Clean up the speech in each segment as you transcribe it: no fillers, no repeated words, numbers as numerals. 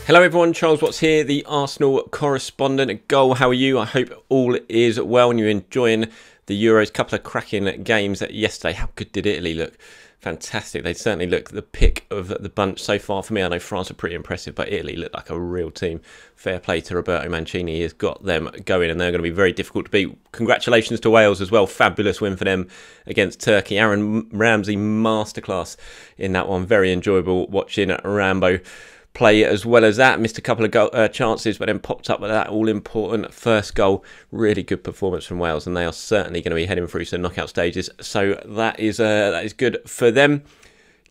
Hello everyone, Charles Watts here, the Arsenal correspondent at Goal. How are you? I hope all is well and you're enjoying the Euros. Couple of cracking games yesterday. How good did Italy look? Fantastic. They certainly look the pick of the bunch so far for me. I know France are pretty impressive, but Italy looked like a real team. Fair play to Roberto Mancini. He has got them going and they're going to be very difficult to beat. Congratulations to Wales as well. Fabulous win for them against Turkey. Aaron Ramsdale masterclass in that one. Very enjoyable watching Rambo play as well as that. Missed a couple of chances, but then popped up with that all-important first goal. Really good performance from Wales, and they are certainly going to be heading through to the knockout stages. So that is good for them.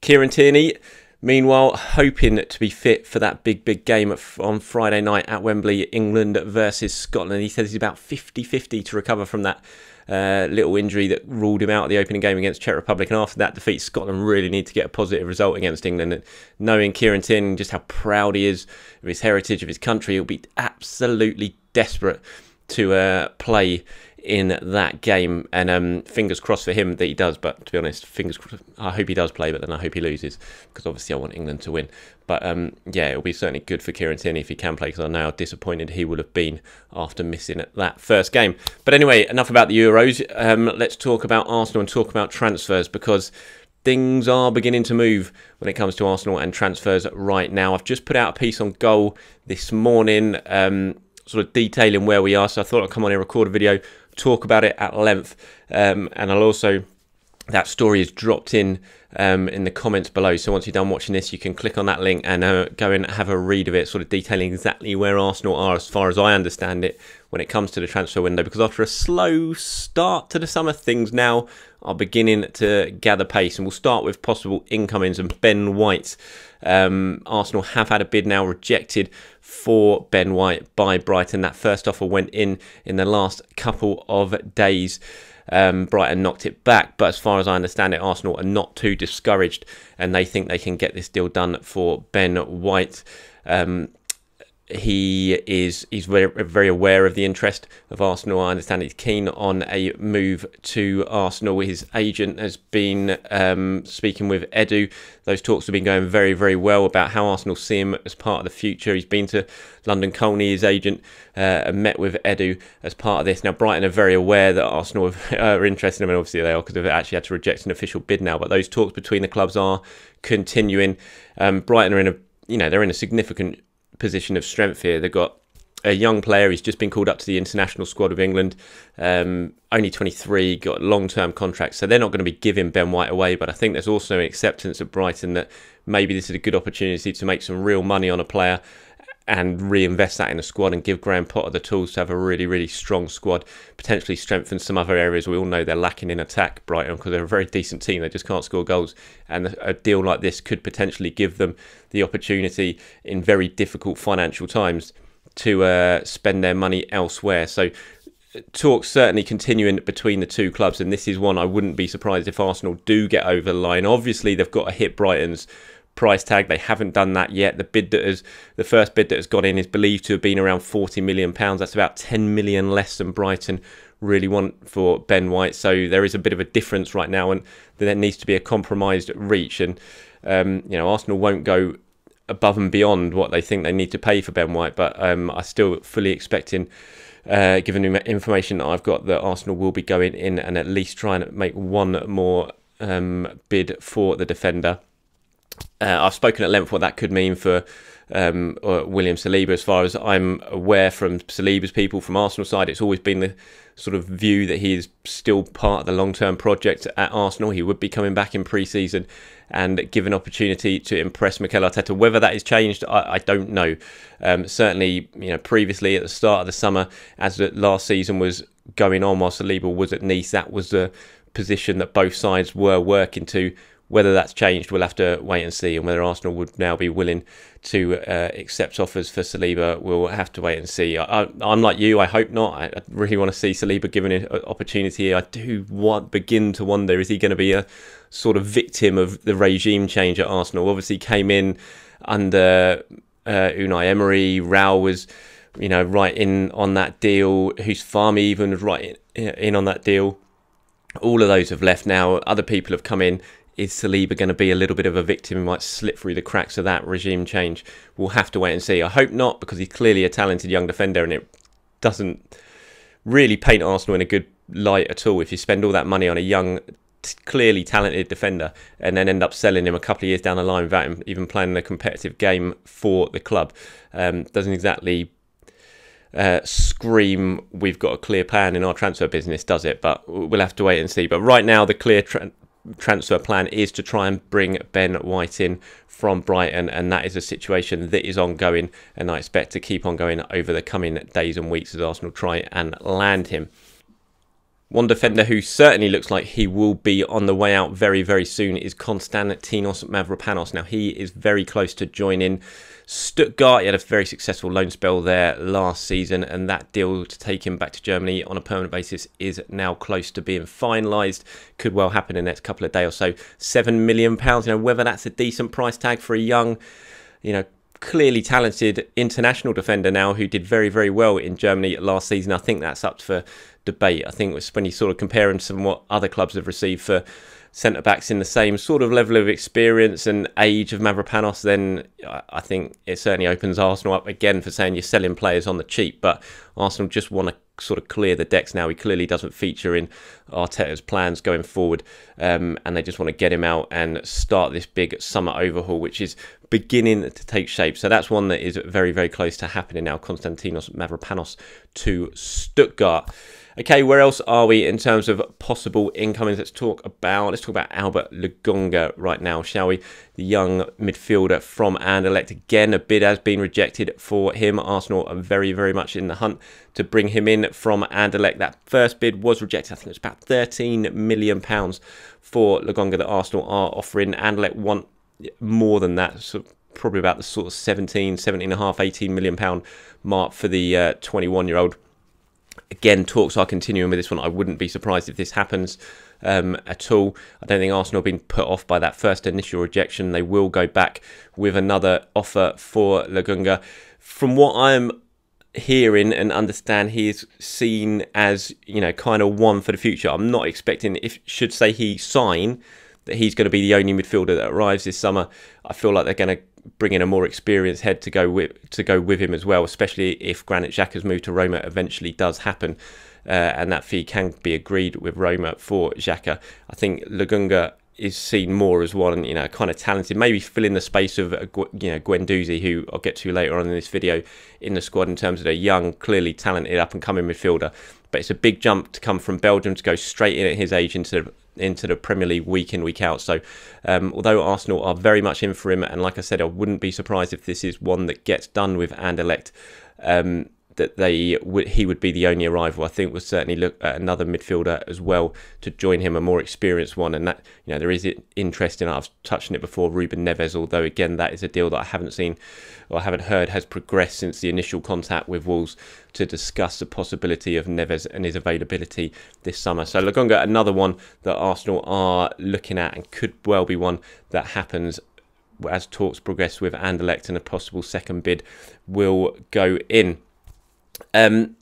Kieran Tierney, meanwhile, hoping to be fit for that big game on Friday night at Wembley, England versus Scotland. He says he's about 50-50 to recover from that little injury that ruled him out of the opening game against Czech Republic, and after that defeat, Scotland really need to get a positive result against England. And knowing Kieran Tierney, just how proud he is of his heritage, of his country, he'll be absolutely desperate to play in that game, and fingers crossed for him that he does. But to be honest, I hope he does play, but then I hope he loses, because obviously I want England to win. But yeah, it'll be certainly good for Kieran Tierney if he can play, because I know how disappointed he would have been after missing that first game. But anyway, enough about the Euros. Let's talk about Arsenal and talk about transfers, because things are beginning to move when it comes to Arsenal and transfers right now. I've just put out a piece on Goal this morning, sort of detailing where we are, so I thought I'd come on here, record a video, talk about it at length, and I'll also, that story is dropped in the comments below, so once you're done watching this you can click on that link and go and have a read of it, sort of detailing exactly where Arsenal are as far as I understand it when it comes to the transfer window, because after a slow start to the summer, things now are beginning to gather pace, and we'll start with possible incomings and Ben White. Arsenal have had a bid now rejected for Ben White by Brighton. That first offer went in the last couple of days. Brighton knocked it back, but as far as I understand it, Arsenal are not too discouraged and they think they can get this deal done for Ben White. He's very aware of the interest of Arsenal. I understand he's keen on a move to Arsenal. His agent has been speaking with Edu. Those talks have been going very well about how Arsenal see him as part of the future. He's been to London Colney, his agent, and met with Edu as part of this. Now, Brighton are very aware that Arsenal are interested in him, and obviously they are, because they've actually had to reject an official bid now. But those talks between the clubs are continuing. Brighton are they're in a significant position of strength here. They've got a young player. He's just been called up to the international squad of England, only 23, got a long-term contract, so they're not going to be giving Ben White away. But I think there's also an acceptance at Brighton that maybe this is a good opportunity to make some real money on a player and reinvest that in a squad and give Graham Potter the tools to have a really strong squad, potentially strengthen some other areas. We all know they're lacking in attack, Brighton, because they're a very decent team. They just can't score goals, and a deal like this could potentially give them the opportunity in very difficult financial times to spend their money elsewhere. So talks certainly continuing between the two clubs, and this is one I wouldn't be surprised if Arsenal do get over the line. Obviously they've got to hit Brighton's price tag. They haven't done that yet. The first bid that has gone in is believed to have been around £40 million. That's about 10 million less than Brighton really want for Ben White. So there is a bit of a difference right now, and there needs to be a compromised reach. And Arsenal won't go above and beyond what they think they need to pay for Ben White, but I still fully expecting, given the information that I've got, that Arsenal will be going in and at least trying to make one more bid for the defender. I've spoken at length what that could mean for William Saliba. As far as I'm aware from Saliba's people, from Arsenal side, it's always been the sort of view that he is still part of the long-term project at Arsenal. He would be coming back in pre-season and give an opportunity to impress Mikel Arteta. Whether that has changed, I don't know. Certainly, previously at the start of the summer, as the last season was going on while Saliba was at Nice, that was the position that both sides were working to. Whether that's changed, we'll have to wait and see, and whether Arsenal would now be willing to accept offers for Saliba, we'll have to wait and see. I'm like you, I hope not. I really want to see Saliba given an opportunity. I do begin to wonder, is he going to be a sort of victim of the regime change at Arsenal? Obviously came in under Unai Emery. Rowe was, right in on that deal. Husfami even was right in on that deal. All of those have left now. Other people have come in. Is Saliba going to be a little bit of a victim who might slip through the cracks of that regime change? We'll have to wait and see. I hope not, because he's clearly a talented young defender, and it doesn't really paint Arsenal in a good light at all if you spend all that money on a young, clearly talented defender and then end up selling him a couple of years down the line without him even playing a competitive game for the club. Doesn't exactly scream we've got a clear plan in our transfer business, does it? But we'll have to wait and see. But right now the clear transfer plan is to try and bring Ben White in from Brighton, and that is a situation that is ongoing, and I expect to keep on going over the coming days and weeks as Arsenal try and land him. One defender who certainly looks like he will be on the way out very, very soon is Konstantinos Mavropanos. Now, he is very close to joining Stuttgart. He had a very successful loan spell there last season, and that deal to take him back to Germany on a permanent basis is now close to being finalised. Could well happen in the next couple of days or so. £7 million. Whether that's a decent price tag for a young, clearly talented international defender now who did very, very well in Germany last season, I think that's up for debate. I think when you sort of compare him to what other clubs have received for centre-backs in the same sort of level of experience and age of Mavropanos, then I think it certainly opens Arsenal up again for saying you're selling players on the cheap. But Arsenal just want to sort of clear the decks now. He clearly doesn't feature in Arteta's plans going forward, and they just want to get him out and start this big summer overhaul, which is beginning to take shape. So that's one that is very, very close to happening now. Konstantinos Mavropanos to Stuttgart. Okay, where else are we in terms of possible incomings? Let's talk about Albert Lokonga right now, shall we? The young midfielder from Anderlecht. Again, a bid has been rejected for him. Arsenal are very, very much in the hunt to bring him in from Anderlecht. That first bid was rejected. I think it was about £13 million for Lokonga that Arsenal are offering. Anderlecht want more than that, so probably about the sort of 17.5, £18 million mark for the 21-year-old. Again, talks are continuing with this one. I wouldn't be surprised if this happens at all. I don't think Arsenal have been put off by that first initial rejection. They will go back with another offer for Lokonga. From what I'm hearing and understand, he is seen as, kind of one for the future. I'm not expecting, should he sign, that he's going to be the only midfielder that arrives this summer. I feel like they're going to bring in a more experienced head to go with him as well, especially if Granit Xhaka's move to Roma eventually does happen, and that fee can be agreed with Roma for Xhaka. I think Lokonga is seen more as one, kind of talented, maybe filling the space of Guendouzi, who I'll get to later on in this video, in the squad in terms of a young, clearly talented up and coming midfielder. But it's a big jump to come from Belgium to go straight in at his age into the Premier League week in, week out. So although Arsenal are very much in for him, and like I said, I wouldn't be surprised if this is one that gets done with Anderlecht, that he would be the only arrival. I think we'll certainly look at another midfielder as well to join him, a more experienced one, and that there is interest in. I've touched on it before, Ruben Neves, although again that is a deal that I haven't seen or I haven't heard has progressed since the initial contact with Wolves to discuss the possibility of Neves and his availability this summer. So Lokonga, another one that Arsenal are looking at, and could well be one that happens as talks progress with Anderlecht and a possible second bid will go in. I've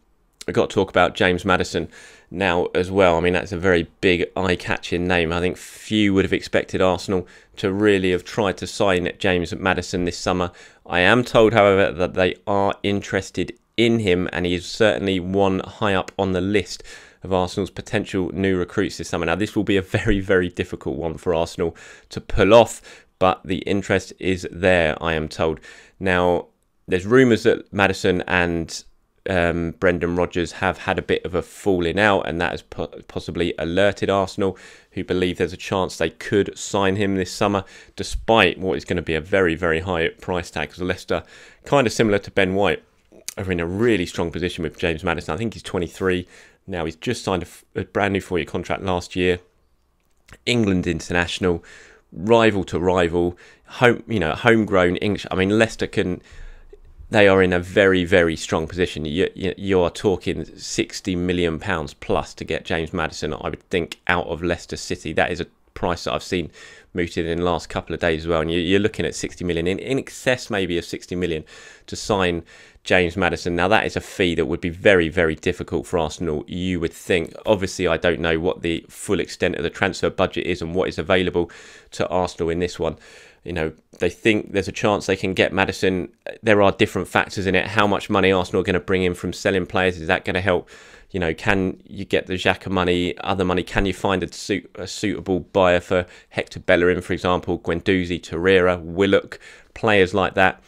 got to talk about James Maddison now as well. I mean, that's a very big eye-catching name. I think few would have expected Arsenal to really have tried to sign James Maddison this summer. I am told, however, that they are interested in him, and he is certainly one high up on the list of Arsenal's potential new recruits this summer. Now, this will be a very, very difficult one for Arsenal to pull off, but the interest is there, I am told. Now, there's rumours that Maddison and Brendan Rodgers have had a bit of a falling out, and that has possibly alerted Arsenal, who believe there's a chance they could sign him this summer, despite what is going to be a very, very high price tag, because Leicester, kind of similar to Ben White, are in a really strong position with James Maddison. I think he's 23 now. He's just signed a brand new 4-year contract last year. England international, rival to rival, homegrown English. I mean, Leicester they are in a very, very strong position. You are talking £60 million plus to get James Maddison, I would think, out of Leicester City. That is a price that I've seen mooted in the last couple of days as well. And you're looking at 60 million, in excess maybe of 60 million, to sign James Maddison. Now, that is a fee that would be very, very difficult for Arsenal, you would think. Obviously, I don't know what the full extent of the transfer budget is and what is available to Arsenal in this one. You know, they think there's a chance they can get Maddison. There are different factors in it. How much money Arsenal are going to bring in from selling players? Is that going to help? You know, can you get the Xhaka money, other money? Can you find a suitable buyer for Hector Bellerin, for example, Guendouzi, Torreira, Willock, players like that,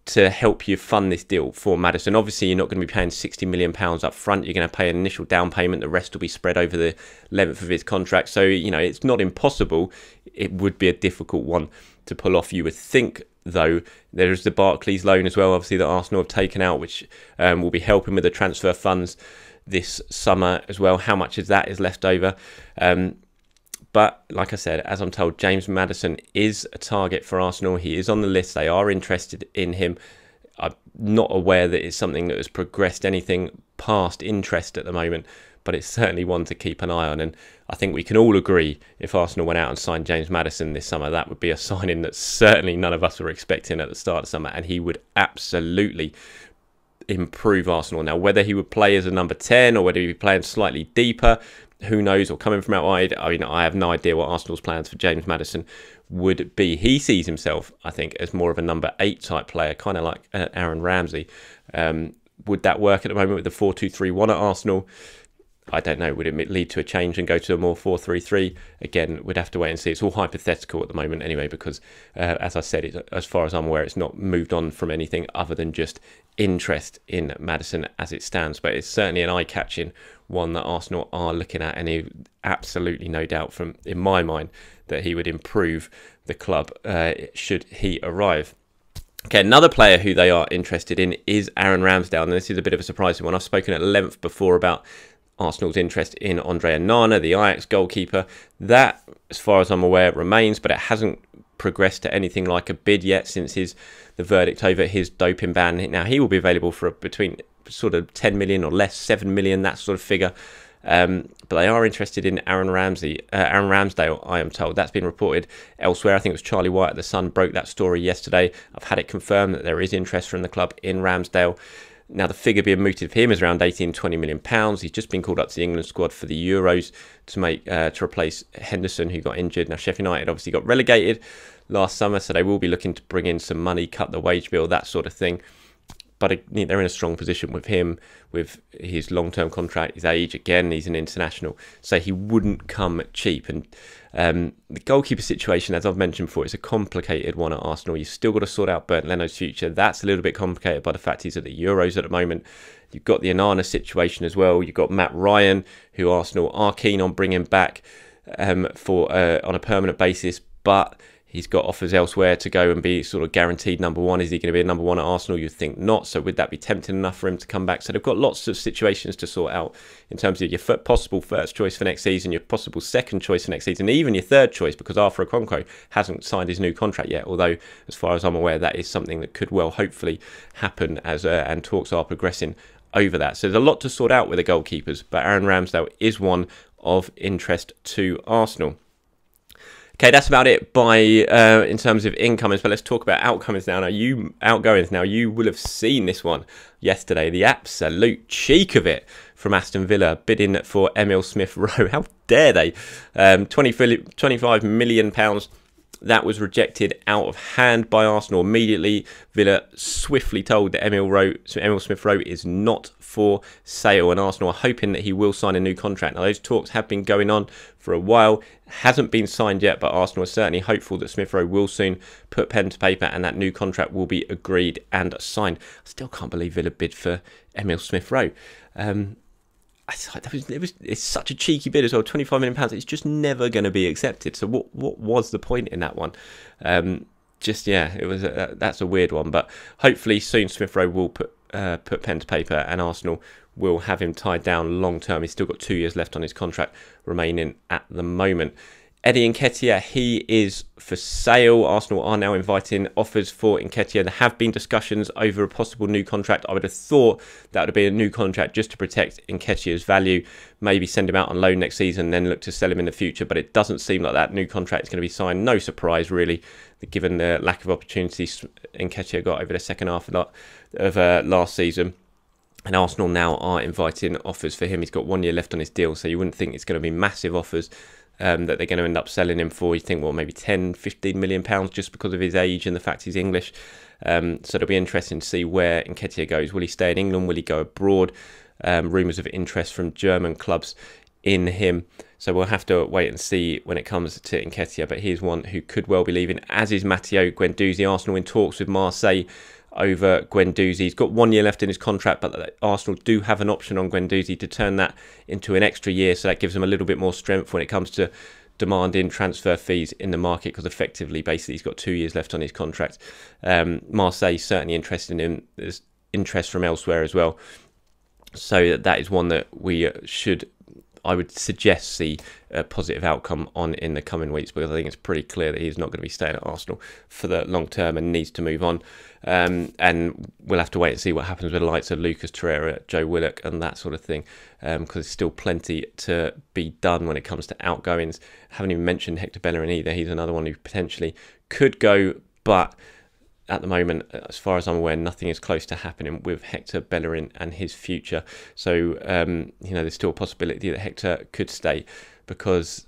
to help you fund this deal for Maddison? Obviously, you're not going to be paying £60 million up front. You're going to pay an initial down payment. The rest will be spread over the length of his contract. So, you know, it's not impossible. It would be a difficult one to pull off, you would think, though. There's the Barclays loan as well, obviously, that Arsenal have taken out, which will be helping with the transfer funds this summer as well. How much of that is left over? But like I said, as I'm told, James Maddison is a target for Arsenal. He is on the list. They are interested in him. I'm not aware that it's something that has progressed anything past interest at the moment, but it's certainly one to keep an eye on. And I think we can all agree, if Arsenal went out and signed James Maddison this summer, that would be a signing that certainly none of us were expecting at the start of summer, and he would absolutely improve Arsenal. Now, whether he would play as a number 10 or whether he'd be playing slightly deeper, who knows, or coming from out wide, I mean, I have no idea what Arsenal's plans for James Maddison would be. He sees himself, I think, as more of a number 8 type player, kind of like Aaron Ramsdale. Would that work at the moment with the 4-2-3-1 at Arsenal? I don't know. Would it lead to a change and go to a more 4-3-3? Again, we'd have to wait and see. It's all hypothetical at the moment anyway, because as I said, as far as I'm aware, it's not moved on from anything other than just interest in Maddison as it stands. But it's certainly an eye-catching one that Arsenal are looking at, and absolutely no doubt in my mind that he would improve the club should he arrive. Okay, another player who they are interested in is Aaron Ramsdale, and this is a bit of a surprising one. I've spoken at length before about Arsenal's interest in Andre Onana, the Ajax goalkeeper. That, as far as I'm aware, remains, but it hasn't progressed to anything like a bid yet since the verdict over his doping ban. Now, he will be available for between sort of 10 million or less, 7 million, that sort of figure. But they are interested in Aaron Ramsdale, I am told. That's been reported elsewhere. I think it was Charlie White at The Sun broke that story yesterday. I've had it confirmed that there is interest from the club in Ramsdale. Now, the figure being mooted for him is around 18-20 million pounds. He's just been called up to the England squad for the Euros to replace Henderson, who got injured. Now, Sheffield United obviously got relegated last summer, so they will be looking to bring in some money, cut the wage bill, that sort of thing. But they're in a strong position with him, with his long-term contract, his age. Again, he's an international, so he wouldn't come cheap. And the goalkeeper situation, as I've mentioned before, is a complicated one at Arsenal. You've still got to sort out Bernd Leno's future. That's a little bit complicated by the fact he's at the Euros at the moment. You've got the Onana situation as well. You've got Matt Ryan, who Arsenal are keen on bringing back on a permanent basis, but he's got offers elsewhere to go and be sort of guaranteed number 1. Is he going to be a number 1 at Arsenal? You'd think not. So would that be tempting enough for him to come back? So they've got lots of situations to sort out in terms of your possible first choice for next season, your possible second choice for next season, even your third choice, because Arthur Okonkwo hasn't signed his new contract yet. Although, as far as I'm aware, that is something that could well hopefully happen and talks are progressing over that. So there's a lot to sort out with the goalkeepers, but Aaron Ramsdale is one of interest to Arsenal. Okay, that's about it in terms of incomings, but let's talk about outgoings now. You will have seen this one yesterday. The absolute cheek of it from Aston Villa, bidding for Emile Smith Rowe. How dare they? £25 million. That was rejected out of hand by Arsenal immediately. Villa swiftly told that Emile Smith Rowe is not for sale, and Arsenal are hoping that he will sign a new contract. Now, those talks have been going on for a while. Hasn't been signed yet, but Arsenal are certainly hopeful that Smith Rowe will soon put pen to paper and that new contract will be agreed and signed. I still can't believe Villa bid for Emile Smith Rowe. It's such a cheeky bid as well. £25 million. It's just never going to be accepted. So what was the point in that one? That's a weird one. But hopefully soon Smith Rowe will put pen to paper and Arsenal will have him tied down long term. He's still got 2 years left on his contract remaining at the moment. Eddie Nketiah, he is for sale. Arsenal are now inviting offers for Nketiah. There have been discussions over a possible new contract. I would have thought that would be a new contract just to protect Nketiah's value, maybe send him out on loan next season, then look to sell him in the future. But it doesn't seem like that new contract is going to be signed. No surprise, really, given the lack of opportunities Nketiah got over the second half of last season. And Arsenal now are inviting offers for him. He's got 1 year left on his deal, so you wouldn't think it's going to be massive offers that they're going to end up selling him for. You think, well, maybe 10, 15 million pounds just because of his age and the fact he's English. So it'll be interesting to see where Nketiah goes. Will he stay in England? Will he go abroad? Rumours of interest from German clubs in him. So we'll have to wait and see when it comes to Nketiah. But he's one who could well be leaving, as is Matteo Guendouzi. Arsenal in talks with Marseille over Guendouzi. He's got 1 year left in his contract, but Arsenal do have an option on Guendouzi to turn that into an extra year, so that gives them a little bit more strength when it comes to demanding transfer fees in the market, because effectively, basically, he's got 2 years left on his contract. Marseille certainly interested in him. There's interest from elsewhere as well, so that is one that we should, I would suggest, see a positive outcome on in the coming weeks, because I think it's pretty clear that he's not going to be staying at Arsenal for the long term and needs to move on. And we'll have to wait and see what happens with the likes of Lucas Torreira, Joe Willock and that sort of thing, because there's still plenty to be done when it comes to outgoings. Haven't even mentioned Hector Bellerin either. He's another one who potentially could go, but at the moment, as far as I'm aware, nothing is close to happening with Hector Bellerin and his future. So, there's still a possibility that Hector could stay, because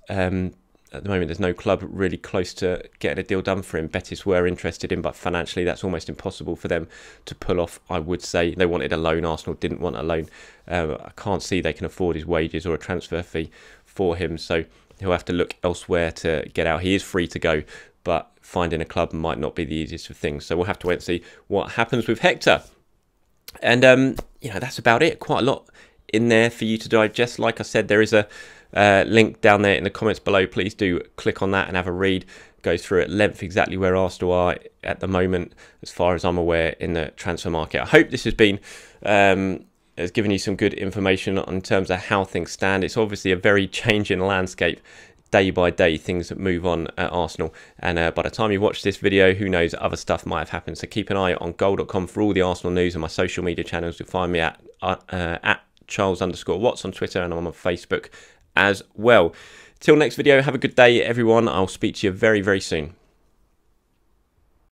at the moment there's no club really close to getting a deal done for him. Betis were interested in, but financially that's almost impossible for them to pull off, I would say. They wanted a loan. Arsenal didn't want a loan. I can't see they can afford his wages or a transfer fee for him, so he'll have to look elsewhere to get out. He is free to go, but finding a club might not be the easiest of things. So we'll have to wait and see what happens with Hector. And, that's about it. Quite a lot in there for you to digest. Like I said, there is a link down there in the comments below. Please do click on that and have a read. Goes through at length exactly where Arsenal are at the moment, as far as I'm aware, in the transfer market. I hope this has been has given you some good information in terms of how things stand. It's obviously a very changing landscape. Day by day, things move on at Arsenal, and by the time you watch this video, who knows, other stuff might have happened. So keep an eye on goal.com for all the Arsenal news, and my social media channels. You'll find me at Charles_Watts on Twitter, and I'm on Facebook as well. Till next video, have a good day, everyone. I'll speak to you very, very soon.